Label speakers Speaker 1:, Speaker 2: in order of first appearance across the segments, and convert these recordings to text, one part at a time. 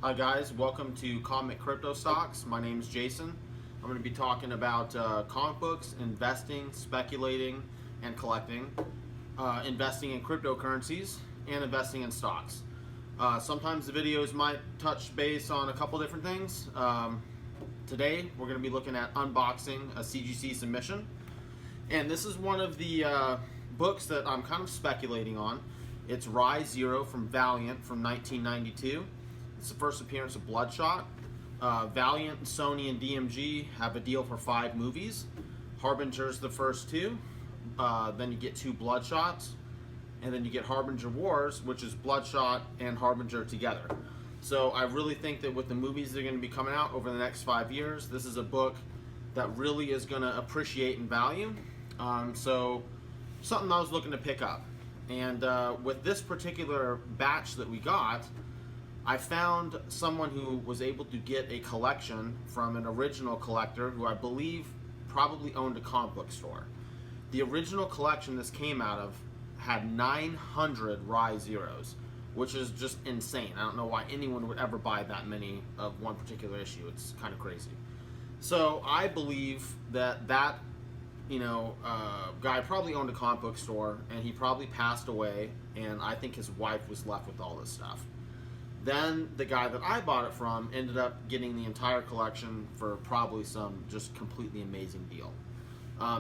Speaker 1: Hi guys, welcome to Comic Crypto Stocks. My name is Jason. I'm going to be talking about comic books, investing, speculating, and collecting, investing in cryptocurrencies, and investing in stocks. Sometimes the videos might touch base on a couple different things. Today we're going to be looking at unboxing a CGC submission. And this is one of the books that I'm kind of speculating on. It's Rai Zero from Valiant from 1992. It's the first appearance of Bloodshot. Valiant, Sony, and DMG have a deal for 5 movies. Harbinger's the first 2. Then you get 2 Bloodshots. And then you get Harbinger Wars, which is Bloodshot and Harbinger together. So I really think that with the movies that are going to be coming out over the next 5 years, this is a book that really is going to appreciate in value. So something I was looking to pick up. And with this particular batch that we got, I found someone who was able to get a collection from an original collector who I believe probably owned a comic book store. The original collection this came out of had 900 Rai Zeros, which is just insane. I don't know why anyone would ever buy that many of one particular issue. It's kind of crazy. So I believe that guy probably owned a comic book store, and he probably passed away, and I think his wife was left with all this stuff. Then the guy that I bought it from ended up getting the entire collection for probably some just completely amazing deal.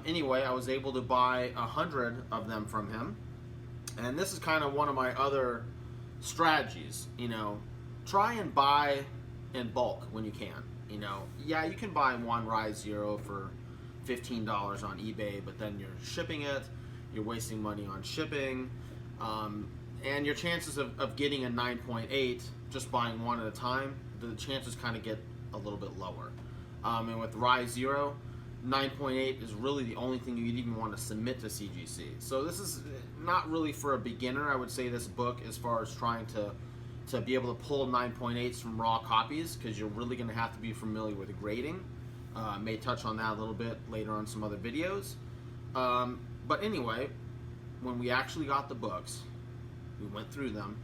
Speaker 1: Anyway, I was able to buy 100 of them from him, and this is kind of one of my other strategies. Try and buy in bulk when you can. Yeah, you can buy one Rai Zero for $15 on eBay, but then you're shipping it, you're wasting money on shipping, and your chances of getting a 9.8 just buying one at a time, the chances kind of get a little bit lower. And with Rai Zero, 9.8 is really the only thing you'd even want to submit to CGC. So this is not really for a beginner, I would say, this book, as far as trying to be able to pull 9.8s from raw copies, because you're really going to have to be familiar with the grading. May touch on that a little bit later on some other videos. But anyway, when we actually got the books, we went through them,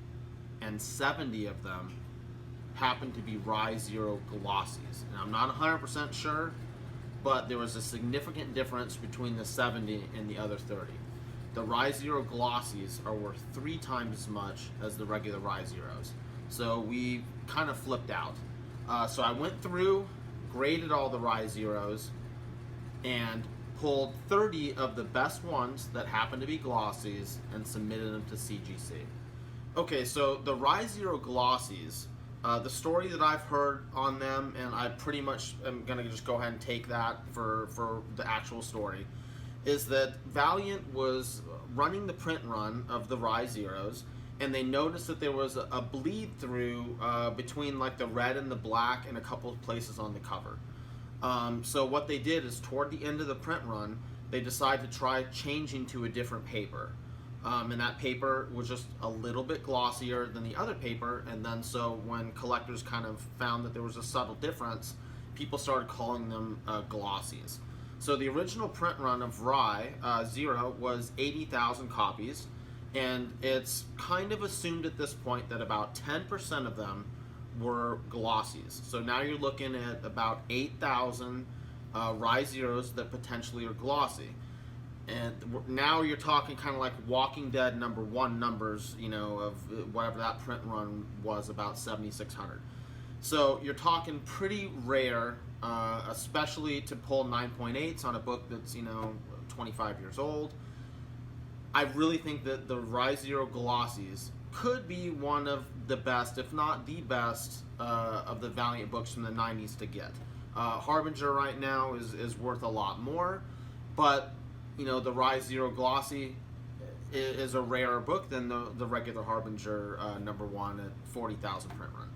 Speaker 1: and 70 of them happened to be Rai Zero Glossies. And I'm not 100% sure, but there was a significant difference between the 70 and the other 30. The Rai Zero Glossies are worth 3 times as much as the regular Rai Zeros. So we kind of flipped out. So I went through, graded all the Rai Zeros, and pulled 30 of the best ones that happened to be Glossies and submitted them to CGC. Okay, so the Rai Zero Glossies, the story that I've heard on them, and I pretty much am going to just go ahead and take that for the actual story, is that Valiant was running the print run of the Rai Zeros, and they noticed that there was a bleed through between like the red and the black in a couple of places on the cover. So what they did is, toward the end of the print run, they decided to try changing to a different paper. And that paper was just a little bit glossier than the other paper, and then so when collectors kind of found that there was a subtle difference, people started calling them Glossies. So the original print run of Rai Zero was 80,000 copies, and it's kind of assumed at this point that about 10% of them were Glossies. So now you're looking at about 8,000 Rai Zeros that potentially are glossy. And now you're talking kind of like Walking Dead #1 numbers, of whatever that print run was, about 7,600. So you're talking pretty rare, especially to pull 9.8s on a book that's, 25 years old. I really think that the Rai Zero Glossies could be one of the best, if not the best, of the Valiant books from the 90s to get. Harbinger right now is worth a lot more, but the Rai Zero Glossy is a rarer book than the regular Harbinger #1 at 40,000 print run.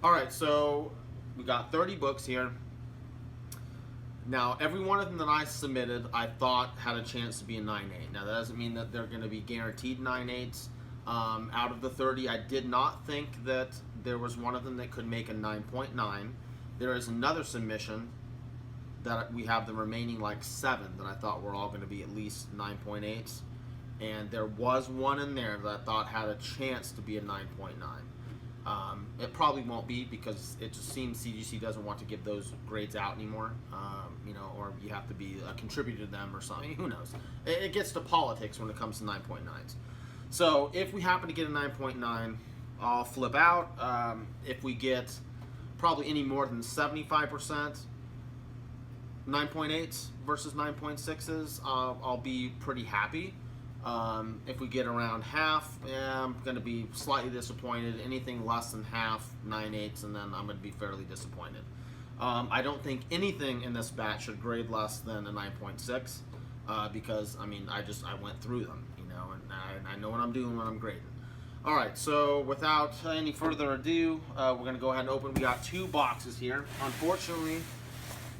Speaker 1: Alright, so we got 30 books here. Now, every one of them that I submitted, I thought had a chance to be a 9.8. Now, that doesn't mean that they're going to be guaranteed 9.8s. Out of the 30, I did not think that there was one of them that could make a 9.9. There is another submission that we have the remaining 7 that I thought were all going to be at least 9.8s. And there was one in there that I thought had a chance to be a 9.9. It probably won't be because it just seems CGC doesn't want to give those grades out anymore. You know, or you have to be a contributor to them or something. Who knows? It gets to politics when it comes to 9.9s. So if we happen to get a 9.9, I'll flip out. If we get probably any more than 75% 9.8s versus 9.6s, I'll be pretty happy. If we get around half, I'm going to be slightly disappointed. Anything less than half, 9.8s, and then I'm going to be fairly disappointed. I don't think anything in this batch should grade less than a 9.6 because, I mean, I went through them, you know, and I know what I'm doing when I'm grading. All right, so without any further ado, we're going to go ahead and open. We got 2 boxes here. Unfortunately,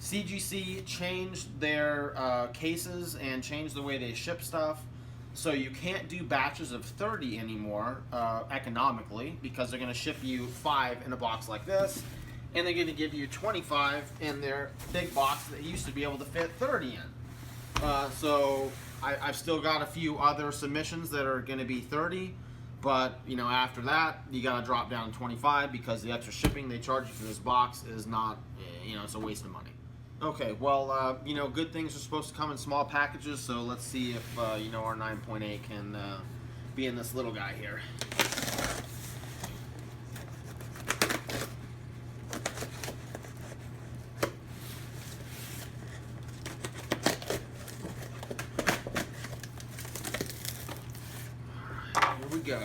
Speaker 1: CGC changed their cases and changed the way they ship stuff. So you can't do batches of 30 anymore economically because they're going to ship you 5 in a box like this, and they're going to give you 25 in their big box that used to be able to fit 30 in. So I've still got a few other submissions that are going to be 30, but you know, after that you got to drop down to 25 because the extra shipping they charge you for this box is not, you know, it's a waste of money. Okay, well, you know, good things are supposed to come in small packages, so let's see if, you know, our 9.8 can be in this little guy here. All right, here we go.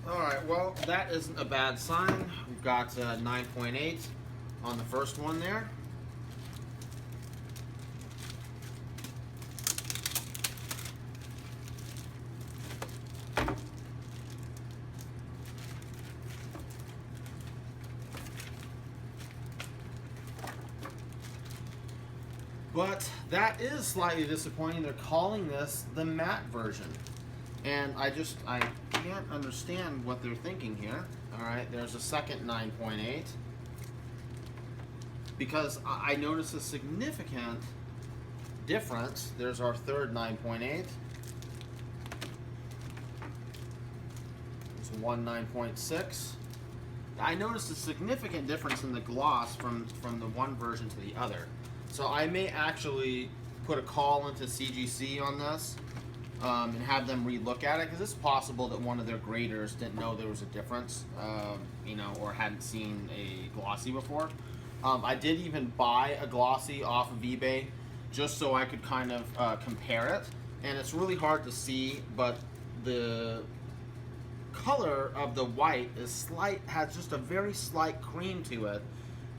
Speaker 1: Alright, well, that isn't a bad sign. We've got 9.8 on the first one there. But that is slightly disappointing. They're calling this the matte version. And I can't understand what they're thinking here. Alright, there's a second 9.8. Because I noticed a significant difference. There's our third 9.8. There's one 9.6. I noticed a significant difference in the gloss from the one version to the other. So I may actually put a call into CGC on this. And have them re-look at it, because it's possible that one of their graders didn't know there was a difference, you know, or hadn't seen a glossy before. I did even buy a glossy off of eBay just so I could kind of compare it, and it's really hard to see, but the color of the white is has just a very slight cream to it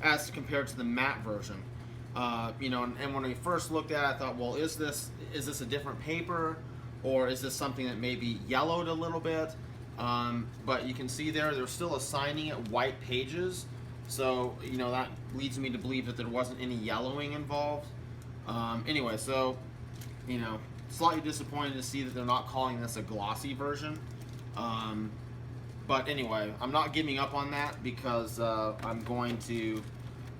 Speaker 1: as compared to the matte version. You know, and when we first looked at it, I thought, well, is this a different paper? Or is this something that maybe yellowed a little bit? But you can see they're still assigning it white pages. So, you know, that leads me to believe that there wasn't any yellowing involved. Anyway, so, you know, slightly disappointed to see that they're not calling this a glossy version. But anyway, I'm not giving up on that because I'm going to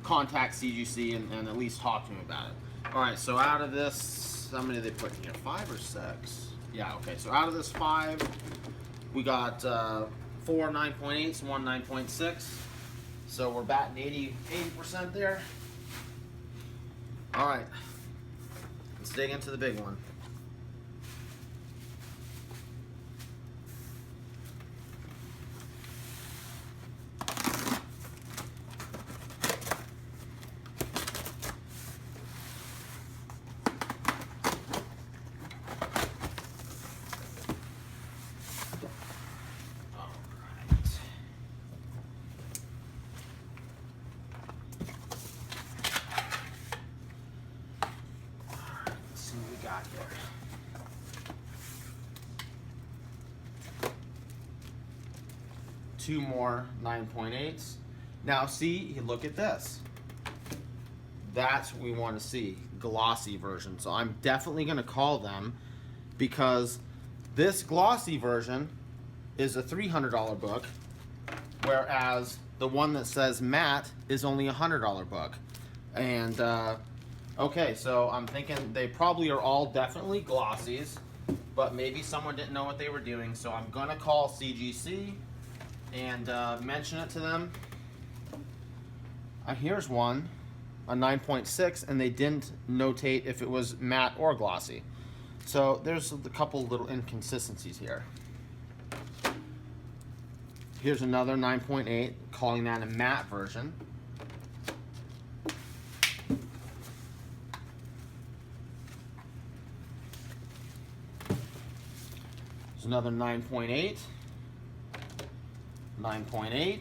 Speaker 1: contact CGC and at least talk to them about it. All right, so out of this, how many did they put in here? 5 or 6? Yeah, okay, so out of this 5, we got 4 9.8s and 1 9.6. So we're batting 80% there. All right, let's dig into the big one. Got here. 2 more 9.8s. Now see, look at this. That's what we want to see, glossy version. So I'm definitely going to call them, because this glossy version is a $300 book, whereas the one that says matte is only a $100 book. And okay, so I'm thinking they probably are all definitely glossies, but maybe someone didn't know what they were doing. So I'm gonna call CGC and mention it to them. Here's one, a 9.6, and they didn't notate if it was matte or glossy. So there's a couple little inconsistencies here. Here's another 9.8, calling that a matte version. There's another 9.8. 9.8.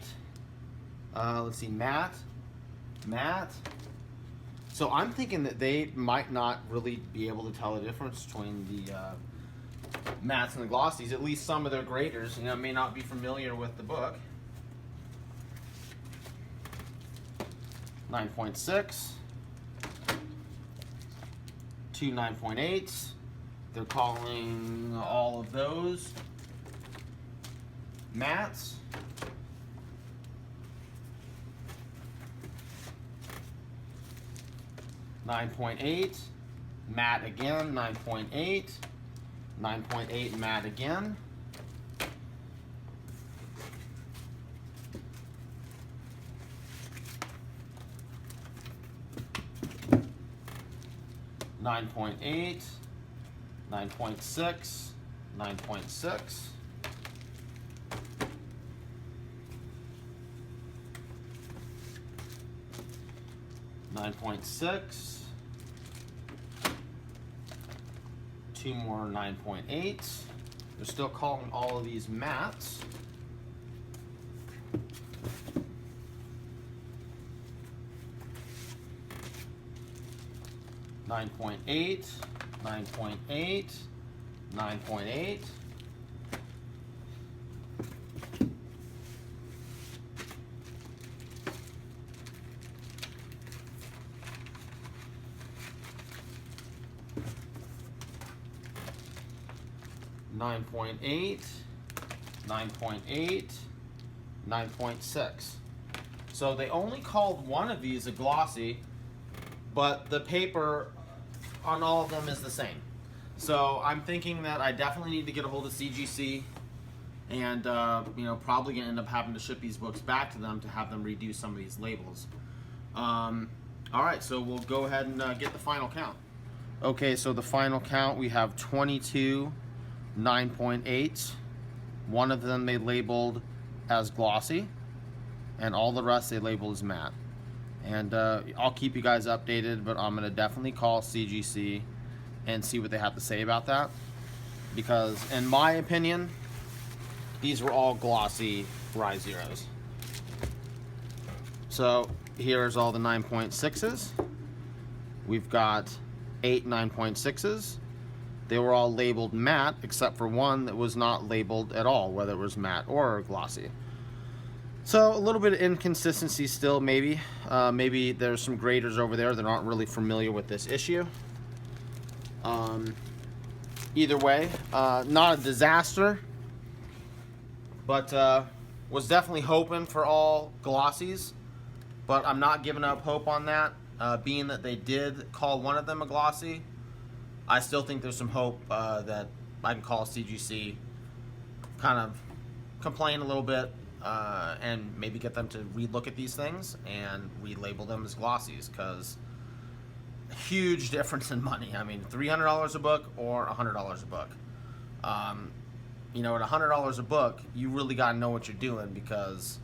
Speaker 1: Let's see, matte. Matte. So I'm thinking that they might not really be able to tell the difference between the mattes and the glossies. At least some of their graders, may not be familiar with the book. 9.6. 2 9.8s. They're calling all of those mattes. .8, matte again, 9.8, 9.8 matte again. .8, 9.6, 9.6. 9.6. 2 more 9.8s. They're still calling all of these mattes. .8, 9.8, 9.8. .8, 9.8, 9.6. So they only called one of these a glossy, but the paper on all of them is the same. So I'm thinking that I definitely need to get a hold of CGC, and probably gonna end up having to ship these books back to them to have them redo some of these labels. All right, so we'll go ahead and get the final count. Okay, so the final count, we have 22 9.8s. One of them they labeled as glossy, and all the rest they labeled as matte. And I'll keep you guys updated, but I'm gonna definitely call CGC and see what they have to say about that, because in my opinion, these were all glossy Rai Zeros. So here's all the 9.6s. We've got 8 9.6s. They were all labeled matte, except for one that was not labeled at all, whether it was matte or glossy. So a little bit of inconsistency still, maybe. Maybe there's some graders over there that aren't really familiar with this issue. Either way, not a disaster, but was definitely hoping for all glossies, but I'm not giving up hope on that. Being that they did call one of them a glossy, I still think there's some hope that I can call CGC, kind of complain a little bit, and maybe get them to relook at these things and relabel them as glossies, because huge difference in money. I mean, $300 a book or $100 a book. At $100 a book, you really got to know what you're doing, because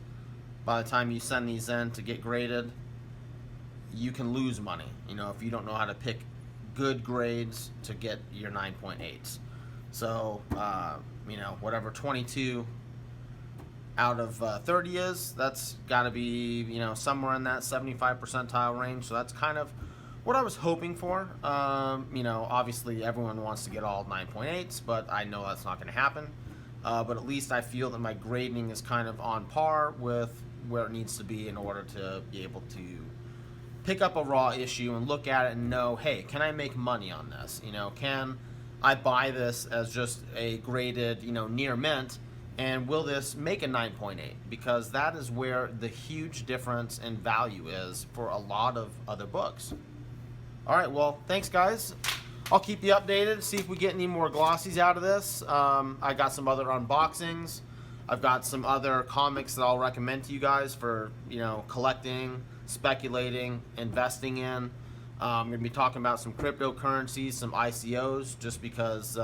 Speaker 1: by the time you send these in to get graded, you can lose money, if you don't know how to pick good grades to get your 9.8s. So, whatever 22 out of 30 is, that's got to be, somewhere in that 75 percentile range. So that's kind of what I was hoping for. Obviously everyone wants to get all 9.8s, but I know that's not going to happen. but at least I feel that my grading is kind of on par with where it needs to be in order to be able to pick up a raw issue and look at it and know, hey, can I make money on this? You know, can I buy this as just a graded, you know, near mint, and will this make a 9.8? Because that is where the huge difference in value is for a lot of other books. All right, well, thanks, guys. I'll keep you updated, see if we get any more glossies out of this. I got some other unboxings. I've got some other comics that I'll recommend to you guys for, you know, collecting, speculating, investing in. I'm going to be talking about some cryptocurrencies, some ICOs, just because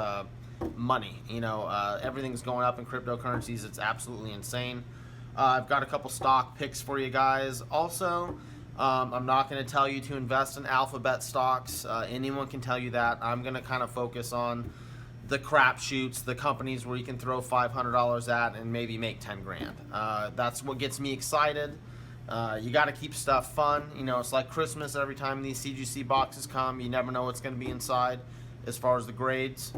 Speaker 1: money, you know, everything's going up in cryptocurrencies. It's absolutely insane. I've got a couple stock picks for you guys. Also, I'm not going to tell you to invest in alphabet stocks. Anyone can tell you that. I'm going to kind of focus on the crapshoots, the companies where you can throw $500 at and maybe make 10 grand. That's what gets me excited. You got to keep stuff fun. You know, it's like Christmas every time these CGC boxes come. You never know what's going to be inside as far as the grades.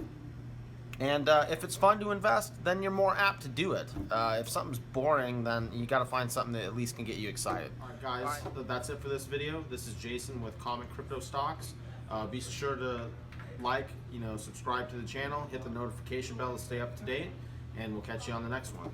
Speaker 1: And if it's fun to invest, then you're more apt to do it. If something's boring, then you got to find something that at least can get you excited. All right, guys, that's it for this video. This is Jason with Comic Crypto Stocks. Be sure to like, you know, subscribe to the channel, hit the notification bell to stay up to date, and we'll catch you on the next one.